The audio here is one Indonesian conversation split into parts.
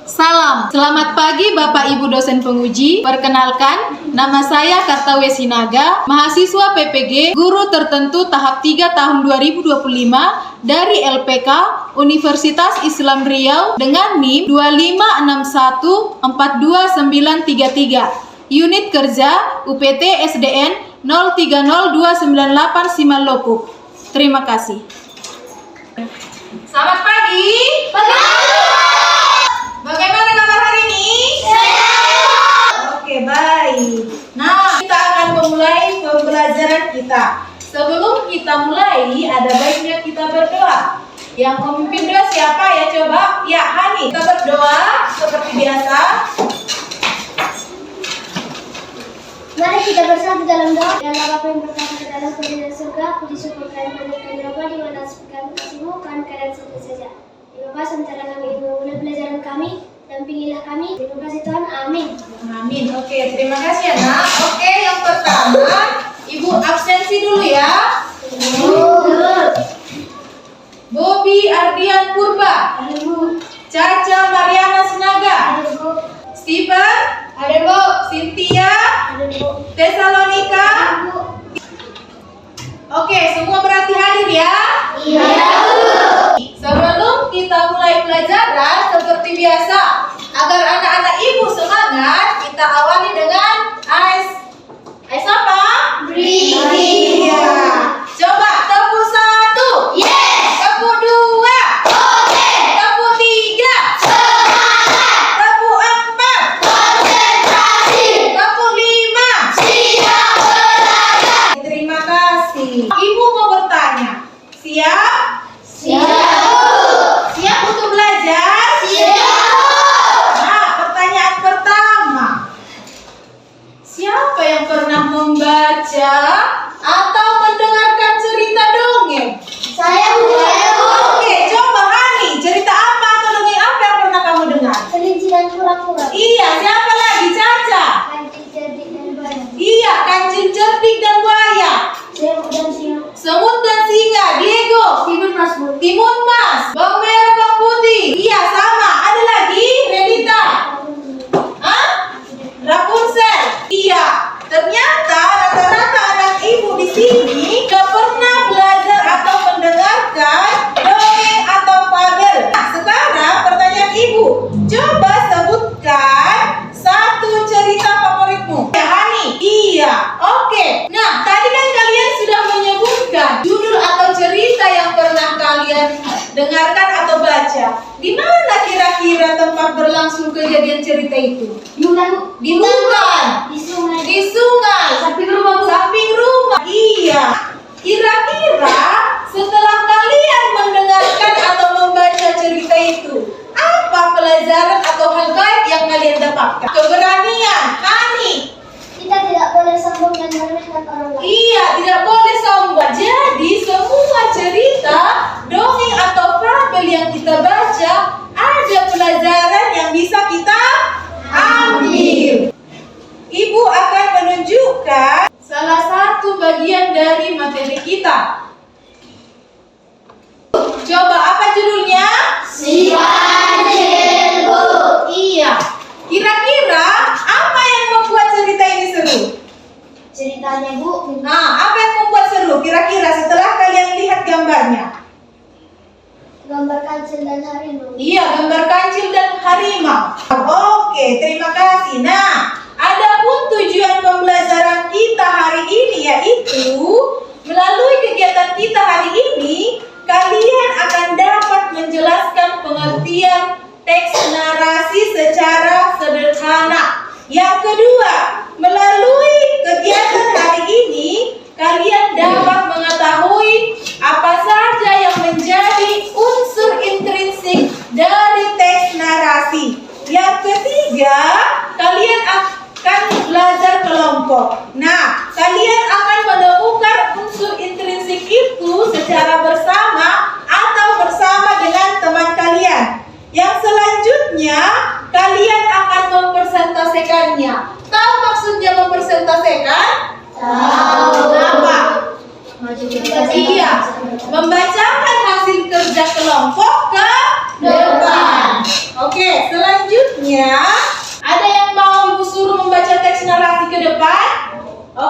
Salam, selamat pagi Bapak Ibu dosen penguji. Perkenalkan, nama saya Kartawesinaga, mahasiswa PPG, guru tertentu tahap 3 tahun 2025 dari LPK Universitas Islam Riau dengan NIM 256142933. Unit kerja UPT SDN 030298 Simalopuk. Terima kasih. Selamat pagi. Bagaimana kabar hari ini? Oke, baik. Nah, kita akan memulai pembelajaran kita. Sebelum kita mulai, ada baiknya kita berdoa. Yang memimpin doa siapa ya coba? Ya, Hani. Kita berdoa seperti biasa. Mari kita bersatu dalam doa. Dan Bapa yang berkata ke dalam kerajaan surga, puji syukur kalian panjatkan Bapa di mana sepekan kasih-Mu, kan keadaan seperti saja. Bapa, sementara kami memulai pelajaran kami, dampingilah kami. Terima kasih Tuhan, amin. Amin. Oke, terima kasih ya nak. Oke, yang pertama, Ibu absensi dulu ya. Bobi Ardian Purba. Ada Bu. Caca Mariana Sinaga. Ada Bu. Steven. Ada Bu. Cynthia. Ada Bu. Tesalonika. Ada Bu. Oke, semua berarti hadir ya. Iya. Sebelum kita mulai pelajaran, seperti biasa, agar anak-anak ibu semangat, kita awali dengan ice apa? Breathing. Iya. Coba tepuk 1. Yes. Tepuk 2. Oke. Tepuk 3. Semangat. Tepuk 4. Konsentrasi. Tepuk 5. Siap belajar. Terima kasih. Ibu mau bertanya. Siap? Siap. Siap untuk belajar? Siap. Nah, pertanyaan pertama. Siapa yang pernah membaca atau mendengarkan cerita dongeng? Saya Bu. Oke, coba Hani, cerita apa atau dongeng apa yang pernah kamu dengar? Kelinci dan kura-kura. Iya, siapa lagi? Caca. Kancing cerdik dan buaya. Iya, kancing cerdik dan buaya. Semut dan singa. Semut dan singa. Diego. Timun Mas Bu. Timun mas. Bawang merah, bawang putih. Iya, sama. Ada lagi? Renita. Hah? Rapunzel. Iya. Ternyata rata-rata anak ibu di sini gak pernah belajar atau mendengarkan dongeng atau fabel. Nah, sekarang pertanyaan ibu. Coba sebutkan satu cerita favoritmu. Ya, Hani. Iya. Oke. Nah, tadi kan kalian sudah menyebutkan judul atau cerita yang pernah kalian dengarkan atau baca. Di mana kira-kira tempat berlangsung kejadian cerita itu? Bukan. Di hutan. Di sungai. Di sungai. Samping rumah Bu. Samping rumah. Iya. Kira-kira setelah kalian mendengarkan atau membaca cerita itu, apa pelajaran atau hal baik yang kalian dapatkan? Keberanian. Hani. Kita tidak boleh sombong dan meremehkan orang lain. Iya, tidak boleh sombong. Jadi semua cerita, dongeng atau fabel yang kita baca ada pelajaran yang bisa kita ambil. Ibu akan menunjukkan salah satu bagian dari materi kita. Coba apa judulnya? Si Kancil Bu. Iya. Kira-kira apa yang membuat cerita ini seru? Ceritanya Bu. Nah, apa yang membuat seru? Kira-kira setelah kalian lihat gambarnya. Gambar kancil dan harimau. Iya, gambar kancil dan harimau. Oke, terima kasih. Nah, adapun tujuan pembelajaran kita hari ini yaitu melalui kegiatan kita hari ini, kalian akan dapat menjelaskan pengertian teks narasi secara sederhana. Yang kedua, melalui kegiatan hari ini, kalian dapat mengetahui apa saja yang menjadi unsur intrinsik dari teks narasi. Yang ketiga, kalian akan belajar kelompok. Nah, kalian akan menemukan unsur intrinsik itu secara bersama atau bersama dengan teman kalian. Yang selanjutnya, kalian akan mempresentasikannya. Tahu maksudnya mempresentasikan? Tahu. Apa? Iya, membacakan hasil kerja kelompok ke depan. Oke, selanjutnya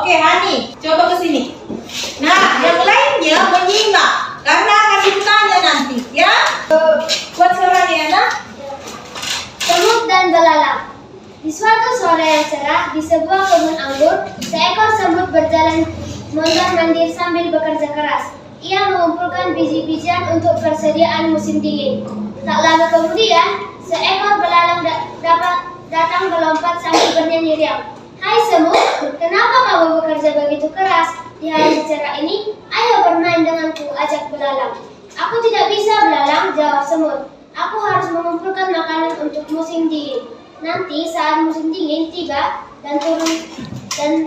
Oke, Hani, coba ke sini. Nah, yang lainnya menyimak karena akan ditanya nanti, ya. Buat suaranya ya, nak. Semut dan belalang. Di suatu sore yang cerah di sebuah kebun anggur, seekor semut berjalan mondar-mandir sambil bekerja keras. Ia mengumpulkan biji-bijian untuk persediaan musim dingin. Tak lama kemudian, seekor belalang datang melompat sambil bernyanyi riang. Hai semut, kenapa kamu bekerja begitu keras? Di hari cerah ini, ayo bermain denganku, ajak belalang. Aku tidak bisa, belalang, jawab semut. Aku harus mengumpulkan makanan untuk musim dingin. Nanti saat musim dingin tiba dan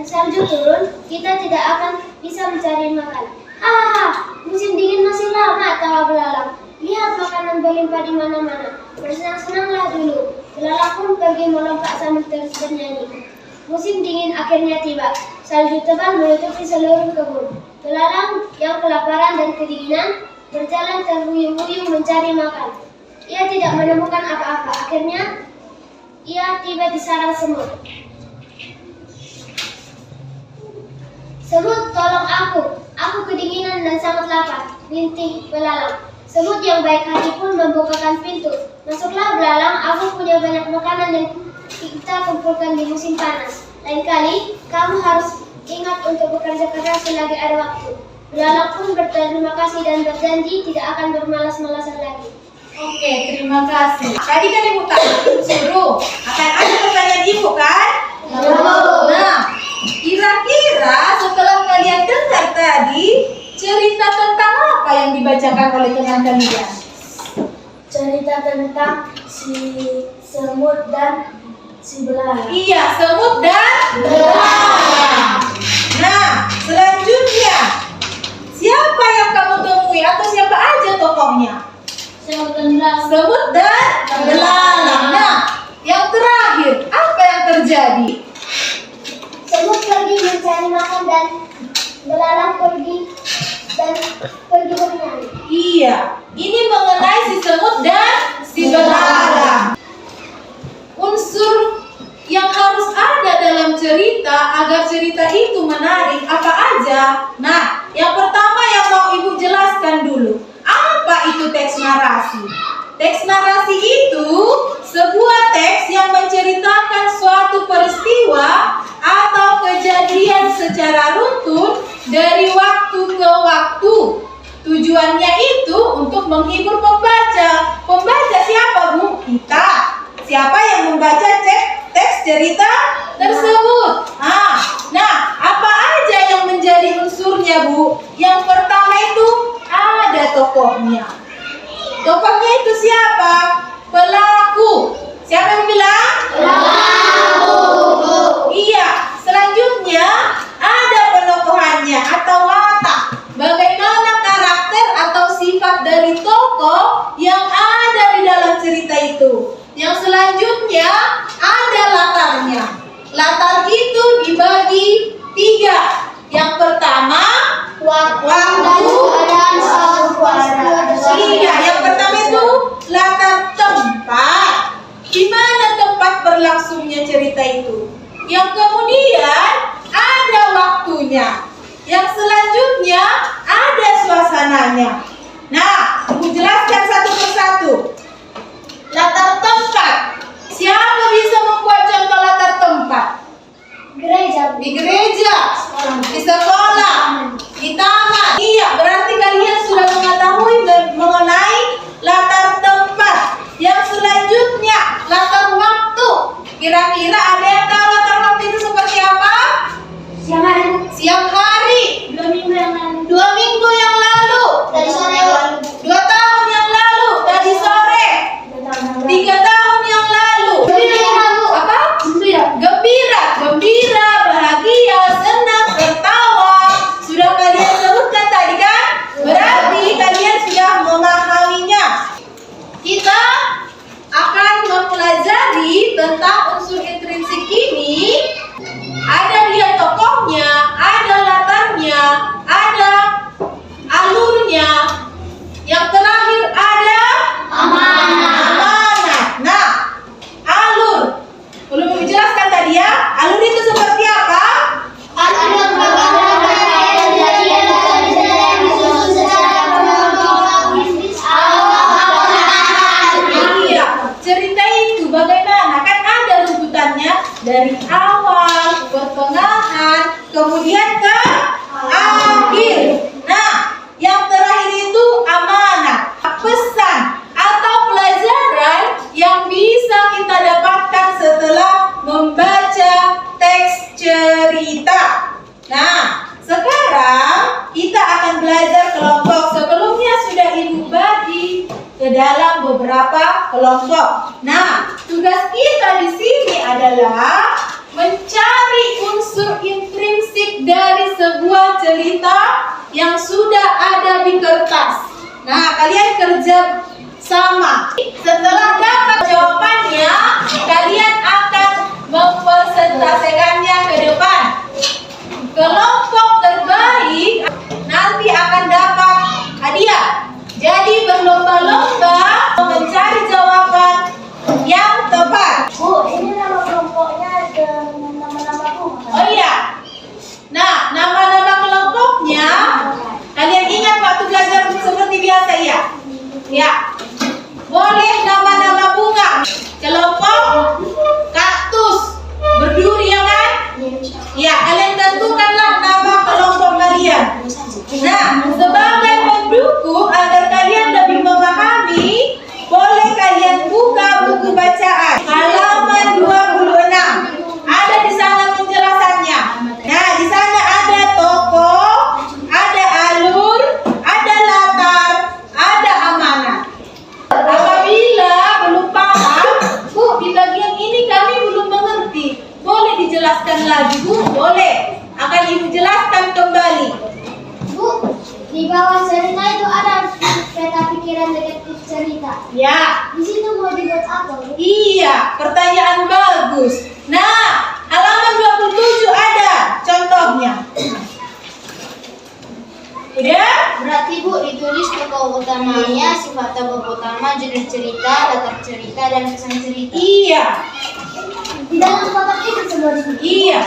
salju turun, kita tidak akan bisa mencari makan. Hahaha, musim dingin masih lama, tawa belalang. Lihat makanan berlimpah di mana-mana. Bersenang-senanglah dulu. Belalang pun pergi melompat sambil terus bernyanyi. Musim dingin akhirnya tiba. Salju tebal menutupi seluruh kebun. Belalang yang kelaparan dan kedinginan berjalan terhuyung-huyung mencari makan. Ia tidak menemukan apa-apa. Akhirnya ia tiba di sarang semut. Semut, tolong aku. Aku kedinginan dan sangat lapar, rintih belalang. Semut yang baik hati pun membukakan pintu. Masuklah belalang, aku punya banyak makanan yang kita kumpulkan di musim panas. Lain kali, kamu harus ingat untuk bekerja keras selagi ada waktu. Belalang pun berterima kasih dan berjanji tidak akan bermalas-malasan lagi. Oke, terima kasih. Tadi kan ibu suruh akan ada pertanyaan ibu kan? Nah, kira-kira setelah kalian dengar tadi, cerita tentang apa yang dibacakan oleh teman kalian? Cerita tentang si semut dan si belalang. Iya, semut dan belalang. Nah, selanjutnya, siapa yang kamu temui atau siapa aja tokohnya? Semut dan belalang. Semut dan belalang. Nah, yang terakhir, apa yang terjadi? Semut pergi mencari makan dan belalang pergi bernyanyi. Iya, ini mengenai si semut dan si belalang. Unsur yang harus ada dalam cerita agar cerita itu menarik apa aja? Nah, yang pertama yang mau ibu jelaskan dulu. Apa itu teks narasi? Teks narasi itu sebuah teks yang menceritakan suatu peristiwa atau kejadian secara runtun dari waktu ke waktu. Tujuannya itu untuk menghibur pembaca. Pembaca siapa, Bu? Kita. Siapa yang membaca teks cerita tersebut? Nah, apa aja yang menjadi unsurnya, Bu? Yang pertama itu ada tokohnya. Tokohnya itu siapa? Pelaku. Siapa yang bilang? Pelaku. Iya. Selanjutnya ada penokohannya atau watak. Bagaimana karakter atau sifat dari tokoh yang ada di dalam cerita itu. Yang selanjutnya ada latarnya. Latar itu dibagi 3. Yang pertama waktu dan suara. Iya, yang pertama itu latar tempat. Di mana tempat berlangsungnya cerita itu. Yang kemudian ada waktunya. Yang selanjutnya ada suasananya. Nah, aku jelaskan satu persatu. Latar tempat. Siapa bisa membuat contoh latar tempat? Gereja. Di gereja, di sekolah, di taman. Iya, berarti kalian sudah mengetahui mengenai latar tempat. Yang selanjutnya, latar waktu. Kira-kira ada yang tahu latar waktu itu seperti apa? Siang hari. Siang hari. 2 minggu yang lalu. 2 minggu yang lalu. Tadi sore. 2 tahun yang lalu. Tadi sore. 3 tahun yang lalu. Apa? Gembira, bahagia, senang, tertawa. Sudah kalian sebutkan tadi kan? Berarti kalian sudah memahaminya. Kita akan mempelajari tentang unsur intrinsik ini. Ada dia tokohnya, ada latarnya, ada alurnya. Yang terakhir ada amanat. Nah, alur. Belum menjelaskan tadi ya. Alur itu seperti apa? Alur yang dari awal, pertengahan, kemudian ke akhir. Nah, yang terakhir itu amanat, pesan atau pelajaran yang bisa kita dapatkan setelah membaca teks cerita. Nah, sekarang kita akan belajar kelompok. Sebelumnya sudah Ibu bagi ke dalam beberapa kelompok. Nah, tugas kita di sini adalah mencari unsur intrinsik dari sebuah cerita yang sudah ada di kertas. Nah, kalian kerja sama. Setelah dapat jawabannya, kalian akan mempresentasikannya ke depan. Kelompok terbaik nanti akan dapat hadiah. Jadi berlomba-lomba mencari jawaban yang tepat. Bu, ini nama kelompoknya ada nama-nama bunga. Oh iya. Nah, nama-nama kelompoknya kalian ingat waktu belajar seperti biasa ya? Ya. Boleh nama-nama bunga. Kelompok kaktus berduri ya kan? Ya, kalian tentukanlah nama kelompok kalian. Nah, sebagai pendukung agar kalian lebih memahami, boleh kalian buka buku bacaan halaman 26. Ada di sana penjelasannya. Nah, di sana ada tokoh, ada alur, ada latar, ada amanat. Apabila belum paham, Bu, di bagian ini kami belum mengerti. Boleh dijelaskan lagi, Bu? Boleh. Akan Ibu jelaskan kembali. Bu, di bawah cerita itu ada peta pikiran detektif cerita. Ya. Di situ mau dibuat apa, Bu? Iya, pertanyaan bagus. Nah, halaman 27 ada contohnya. Udah? Berarti Bu ditulis tokoh utamanya, sifat tokoh utama, judul cerita, latar cerita, dan kesan cerita. Iya. Di dalam kotak itu semua disebut. Iya.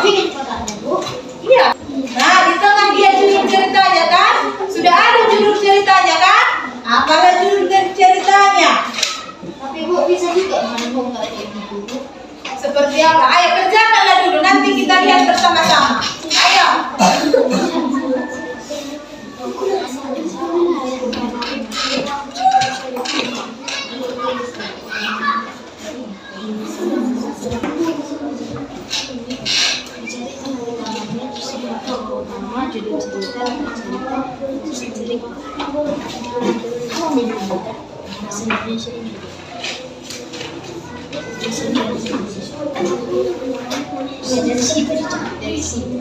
Bikin kotaknya, Bu. Iya. Nah, di tengah dia judul ceritanya kan? Sudah ada judul ceritanya kan? Apalah judul ceritanya? Tapi Bu bisa juga menghubungkan kayak gitu Bu. Seperti apa? Ayo kerjakanlah dulu, nanti kita lihat bersama-sama. Ayo. Tokoh utama, judul cerita, latar cerita, kesan cerita. Bahasa Indonesia ini. Dari situ dari sini.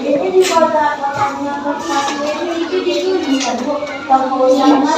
Jadi di kotaknya kertasnya itu ditulis, Bu. Tokoh utama.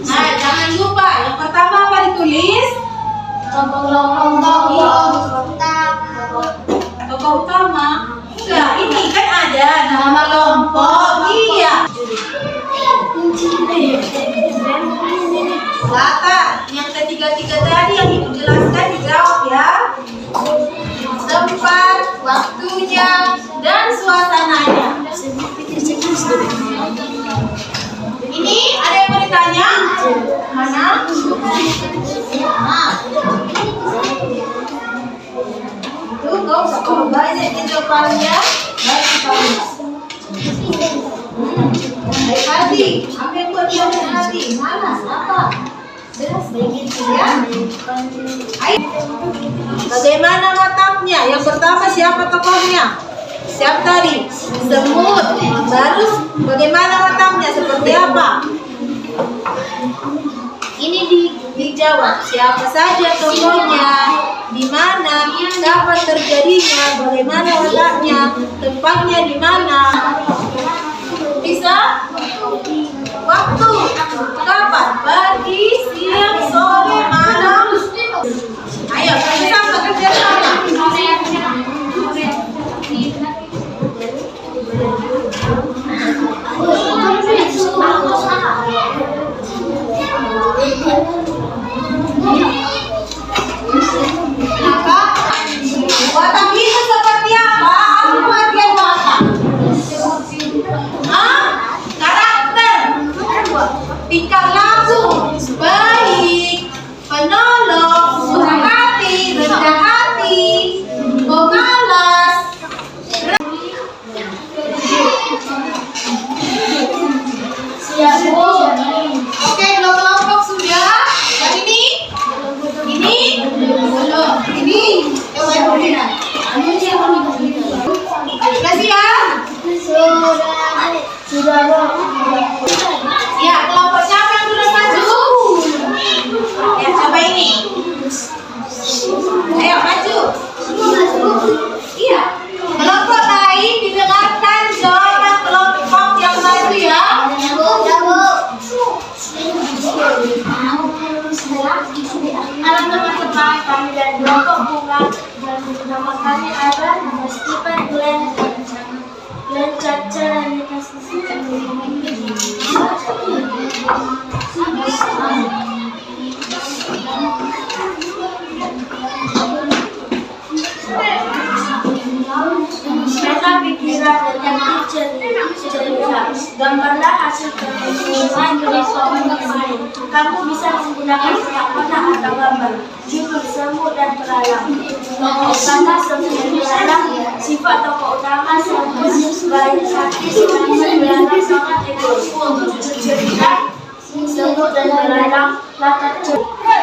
Nah, jangan lupa yang pertama apa ditulis? Tokoh utama. Enggak, ini kan ada nama kelompok. Iya. Latar yang ketiga-tiga tadi yang Ibu jelaskan dijawab ya. Tempat, waktunya, dan suasananya. Ini ada yang mau ditanya? Mana? Nah. Itu kau usah banyak jawabannya. Baik, hati. Apa yang buat dia punya hati? Malas apa? Ya. Ayo. Bagaimana wataknya? Yang pertama siapa tokohnya? Siapa tadi? Semut. Terus bagaimana wataknya? Seperti apa? Ini dijawab. Siapa saja tokohnya? Di mana? Kapan terjadinya? Bagaimana wataknya? Tempatnya di mana? Bisa? Waktu. Kapan? Pagi, siang, sore, malam. Ayo, sama kerja sama. Watak itu seperti apa? Apa bagian watak? Karakter, tingkah laku, baik, penolong, murah hati, rendah hati, pemalas. Siap, Bu. Oke, belum kelompok sudah. Yang ini? Ini? Belum. Ini? Kasih ya. Sudah, Bu. Ya, kelompok siapa yang sudah maju? Ya, coba ini. Ayo, maju. Iya. Kelompok lain didengarkan jawaban kelompok yang maju ya. Halaman pertama kami dan kelompok bunga dan nama kami adalah Stephen Glenn Caca dan dikasih Meta pikiran detektif cerita. Gambarlah hasil penemuan dari soal bermain. Kamu bisa menggunakan kotak atau gambar. Judul semut dan belalang. Tokoh utama semut dan belalang. Sifat tokoh utama semut baik hati, semangat belalang sangat egois. Cerita semut dan belalang latar cerita.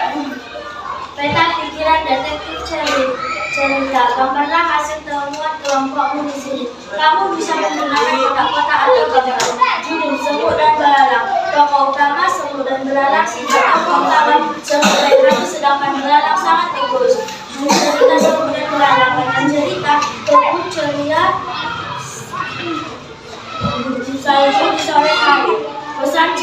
Peta pikiran detektif cerita. Gambarlah hasil temuan kelompokmu di sini. Kamu bisa menggunakan kotak-kotak atau gambar. Judul semut dan belalang. Tokoh utama semut dan belalang. Sifat tokoh utama semut baik hati, sedangkan belalang sangat egois. Cerita semut dan belalang dengan cerita tokoh ceria. Salju di sore hari. Pesan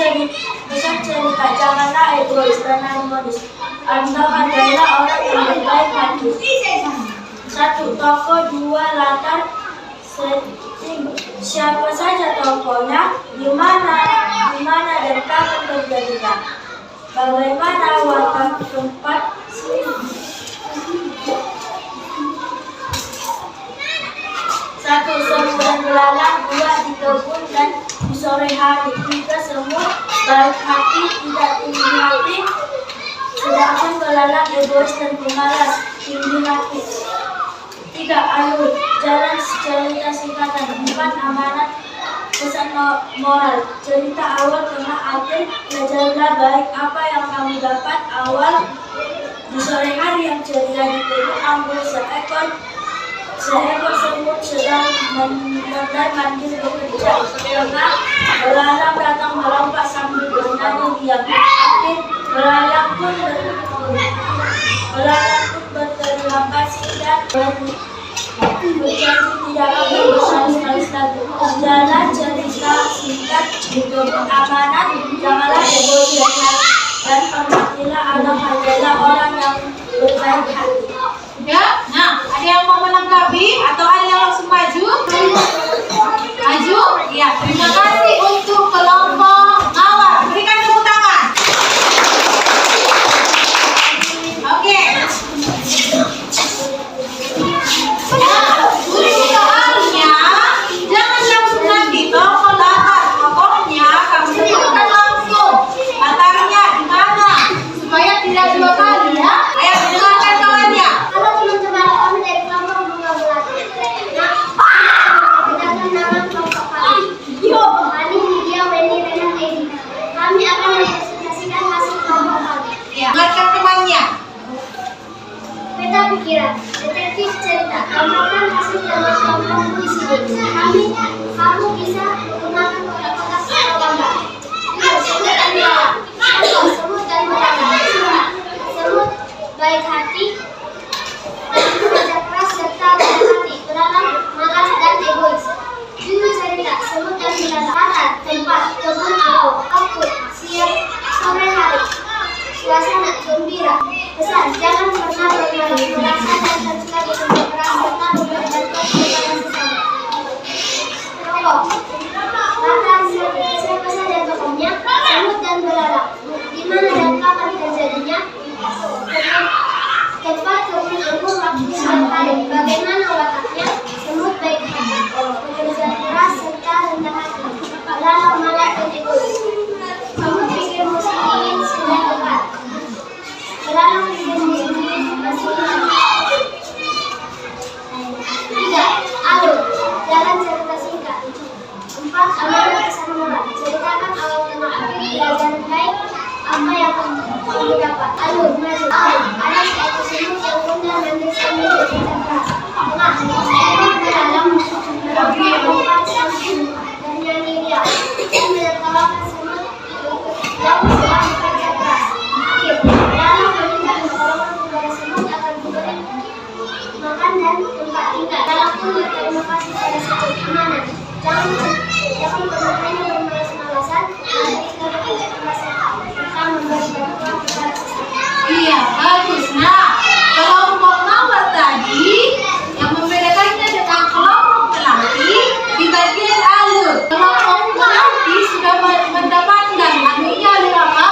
cerita, janganlah egois dan modis. Anda adalah orang yang berbaik hati. 1. Tokoh, 2. Latar setting. Siapa saja tokohnya, di mana dan kapan terjadinya. Bagaimana watak tempat. 1. Semut dan belalang. 2. Di kebun dan di sore hari. 3. Semut baik hati, tidak tinggi hati, sedangkan belalang egois dan pemalas, tinggi hati. 3. Alur jalan cerita singkatan. 4. Amanat pesan moral. Cerita awal, tengah, akhir. Belajarlah baik apa yang kamu dapat awal. Di sore hari yang ceria di kebun anggur, seekor semut sedang mandi bekerja. Tengah, belalang datang melompat sambil bernyanyi diam. Akhir, belalang pun berterima kasih dan berjanji tidak akan bersalis-salis lagi. Jalan cerita singkat di kebun amanat. Janganlah egois dan hormatilah Allah adalah orang yang berbaik hati. Ya, nah, ada yang mau menanggapi atau ada yang langsung maju? Maju? Iya, terima kasih untuk kelompok awal. Berikan tepuk tangan. Oke. Nah, untuk soalnya, jangan langsung nanti tokoh latar. Pokoknya kamu sebutkan langsung latarnya di mana supaya tidak dua kali ya. Ayo dengarkan kawannya. Halo teman-teman, kami dari kelompok bunga belati. dapat alur maju. Ada satu semut yang benar mendesak menjadi cerdas. Tengah, ekor dalam melompat sambil bernyanyi riang. Dia menertawakan semut lalu sedang bekerja keras. Akhir, lalu meminta pertolongan kepada semut agar diberi makan dan tempat tinggal. Lalu pun berterima kasih pada semut. Amanah, jangan pernah hanya bermalas-malasan. Mari kita bekerja keras serta memberi bantuan kepada sesama. Iya, bagus. Nah, kelompok mawar tadi yang membedakannya dengan kelompok melati di bagian alur. Kelompok melati sudah mendapatkan alurnya alur apa?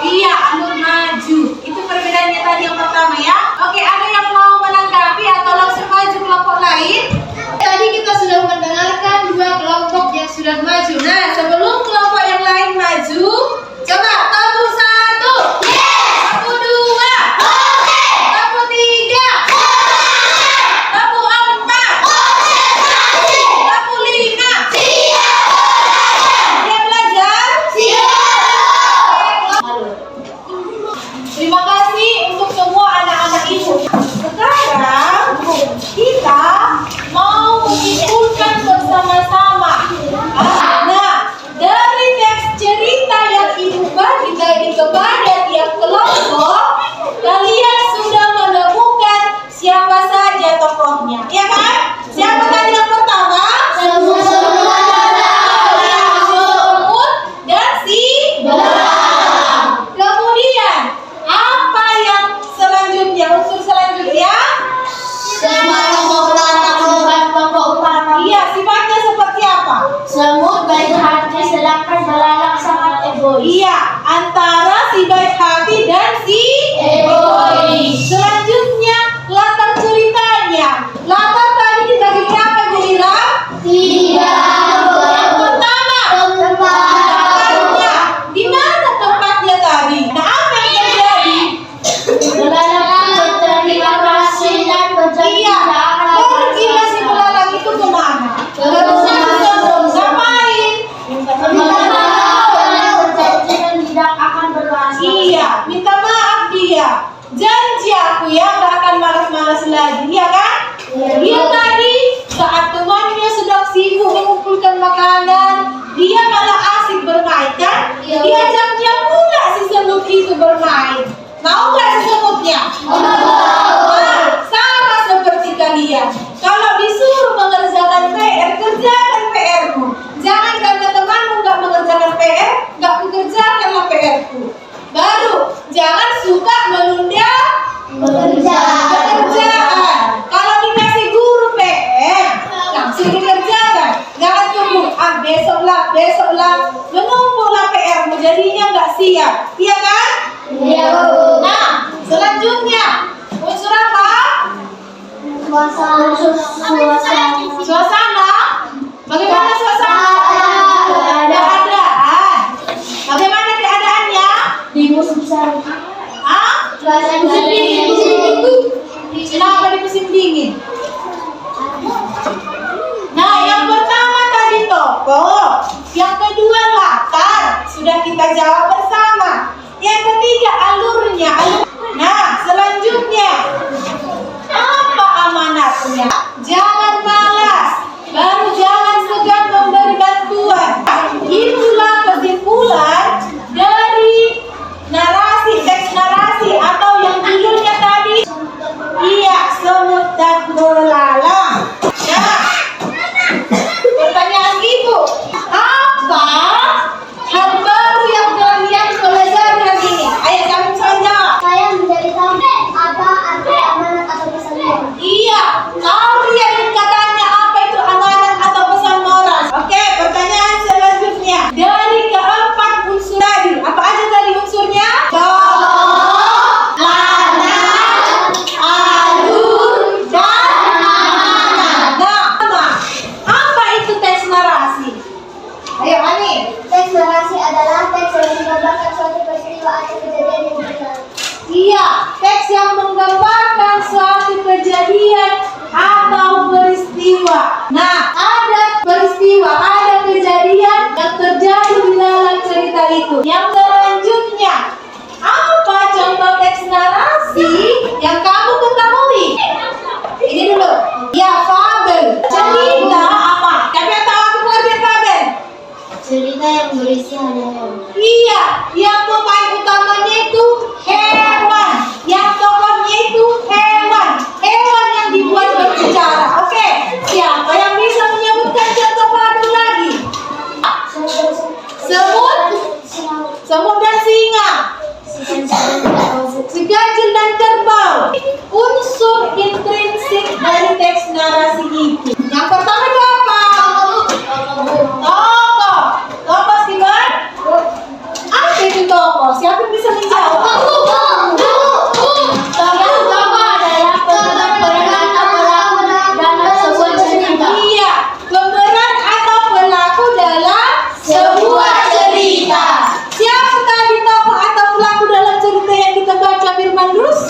Iya, alur maju. Itu perbedaannya tadi yang pertama ya. Oke, ada yang mau menanggapi atau langsung maju kelompok lain? Tadi kita sudah mendengarkan dua kelompok yang sudah maju. Nah, sebelum kelompok yang lain maju, coba tabu satu. Tabu dua. Tabu tiga. Tabu empat. Tabu lima. Siap belajar? Terima kasih untuk semua anak-anak ibu. Sekarang kita mau menyimpulkan bersama-sama. Nah, dari teks cerita yang ibu bagi tadi kepada tiap kelompok, kalian sudah menemukan siapa saja tokohnya, ya kan? Siapa tadi yang pertama? Semut dan si belang. Kemudian apa yang selanjutnya? Unsur selanjutnya? Iya, sifatnya seperti apa? Semut baik hati sedangkan belalang sangat egois. Iya, antara si baik hati dan si egois. Selanjutnya, latar ceritanya. Latar tadi dibagi berapa, Bu Ira? 3. Yang pertama, tempatnya. Di mana tempatnya tadi? Nah, apa yang terjadi? Belalang berterima kasih dan berjanji Iya, tidak akan pergilah si belalang itu kemana? Terus ngapain? berjanji dan tidak akan bermalas. Iya, minta maaf dia. Janji aku ya, gak akan malas-malas lagi, ya kan? Dia tadi saat temannya sedang sibuk mengumpulkan makanan, dia malah asik bermain kan? Diajaknya pula si semut itu bermain. Mau gak si semutnya? Nah, sama seperti kalian. Kalau disuruh mengerjakan PR, kerjakan PR-mu. Jangan karena temanmu gak mengerjakan PR, gak kukerjakanlah PR-ku. Baru, jangan suka menunda pekerjaan. Kalau dikasih guru PR, langsung dikerjakan. Jangan tunggu, besoklah, menumpuklah PR-mu, jadinya nggak siap. Iya kan? Iya. Nah, selanjutnya, unsur apa? Suasana. Bagaimana suasana? Keadaan. Bagaimana keadaannya? Di musim semi. Hah? Musim dingin. Kenapa di musim dingin? Nah, yang pertama tadi tokoh, yang kedua latar, sudah kita jawab bersama. Yang ketiga alurnya. Nah, selanjutnya apa amanatnya? Jangan malas, baru jangan segan memberi bantuan. Itulah kesimpulan dari teks narasi atau yang judulnya tadi. Iya, semut dan belalang. Nah, pertanyaan ibu, apa hal baru yang kalian pelajari hari ini? Ayo kami saja. Saya menjadi tahu apa arti amanat atau pesan moral. Iya, tahu dia dan katanya apa itu amanat atau pesan moral. Oke, pertanyaan selanjutnya. Dari keempat unsur tadi, apa aja tadi unsurnya? Tokoh, latar, alur, dan amanat. Nah, apa itu teks narasi? Ayo, Ani. Teks narasi adalah teks yang menggambarkan suatu peristiwa atau kejadian yang benar. Iya, teks yang menggambarkan suatu kejadian atau peristiwa. Nah, ada peristiwa, ada kejadian yang terjadi di dalam cerita itu. Yang selanjutnya, apa yang berisi hanya hewan. Iya, yang pemain utamanya itu hewan. Yang tokohnya itu hewan. Hewan yang dibuat berbicara. Oke, siapa yang bisa menyebutkan contoh padu lagi? Semut, semut dan singa, si ganjil dan kerbau. Unsur intrinsik dari teks narasi itu. Yang pertama itu apa? Tokoh. Tokoh Steven? Apa itu tokoh? Siapa yang bisa menjawab? Tokoh adalah pemeran atau pelaku dalam sebuah cerita. Iya, pemeran atau pelaku dalam sebuah cerita. Siapa tadi tokoh atau pelaku dalam cerita yang kita baca Firman Rus?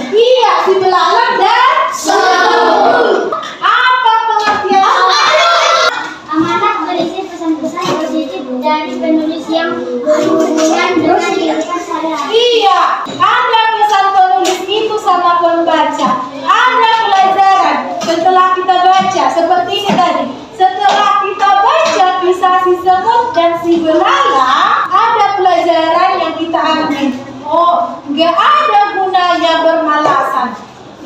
Iya, si belalang dan semut. Apa pengertian Amanat berisi pesan-pesan positif dari penulis yang berhubungan dengan kehidupan sehari-hari. Iya, ada pesan penulis itu sama pembaca. Ada pelajaran setelah kita baca seperti ini tadi. Setelah kita baca kisah si semut dan si belalang, ada pelajaran yang kita ambil. Oh, gak ada gunanya bermalasan.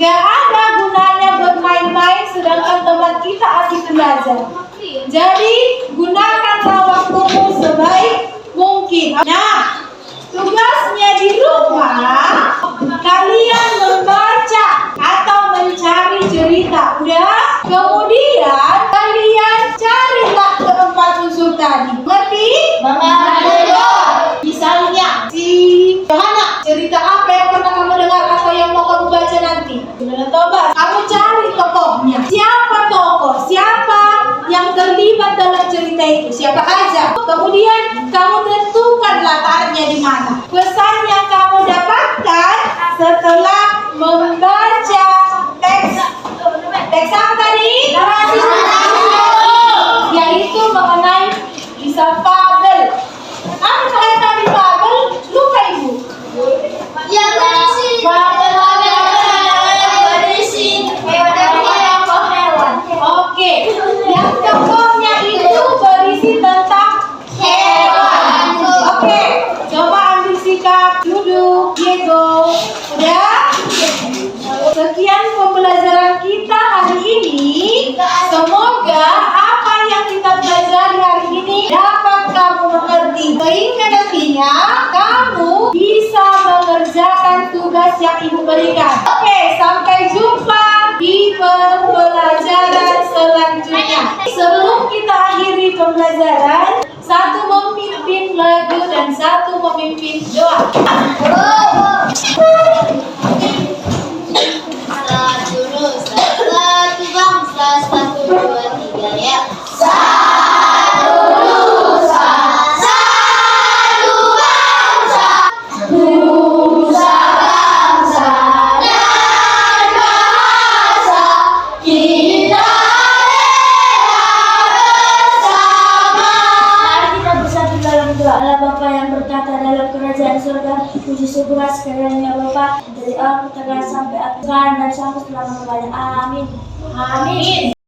Gak ada gunanya bermain-main sedangkan teman kita asik belajar. Jadi, gunakanlah waktumu sebaik mungkin. Nah, tugasnya di rumah, kalian membaca atau mencari cerita. Udah? Kemudian, kalian carilah keempat unsur tadi. Ngerti? Misalnya, si Yohana, cerita apa yang pernah kamu dengar atau yang mau kamu baca nanti? Sudah Toba, kamu cari tokohnya. Siapa tokoh? Siapa yang terlibat dalam cerita itu? Siapa aja? Kemudian kamu tentukan latarnya di mana. Pesan yang kamu dapatkan setelah membaca teks apa tadi? Narasi, yaitu mengenai kisah fabel. Apa kaitan di fabel? Lupa ibu. Yang berisi Hewan. Oke. Yang tokohnya itu berisi tentang hewan. Oke. Coba ambil sikap, duduk, Diego. Udah? Sekian pembelajaran kita hari ini. Semoga apa yang kita pelajari hari ini dapat kamu mengerti. Sehingga nantinya kamu bisa mengerjakan tugas yang ibu berikan. Oke, sampai jumpa di pembelajaran selanjutnya. Sebelum kita akhiri pembelajaran, satu memimpin lagu dan satu memimpin doa. satu nusa, satu bangsa, 1, 2, 3 ya. Satu nusa, satu bangsa, nusa bangsa dan bahasa kita bersama. Mari kita bersatu dalam doa. Allah Bapa yang berkata dalam kerajaan surga, puji syukur sekalian ya Bapa, dari awal pertengahan sampai akhir sekarang dan sampai selama-lamanya. Amin. Amin.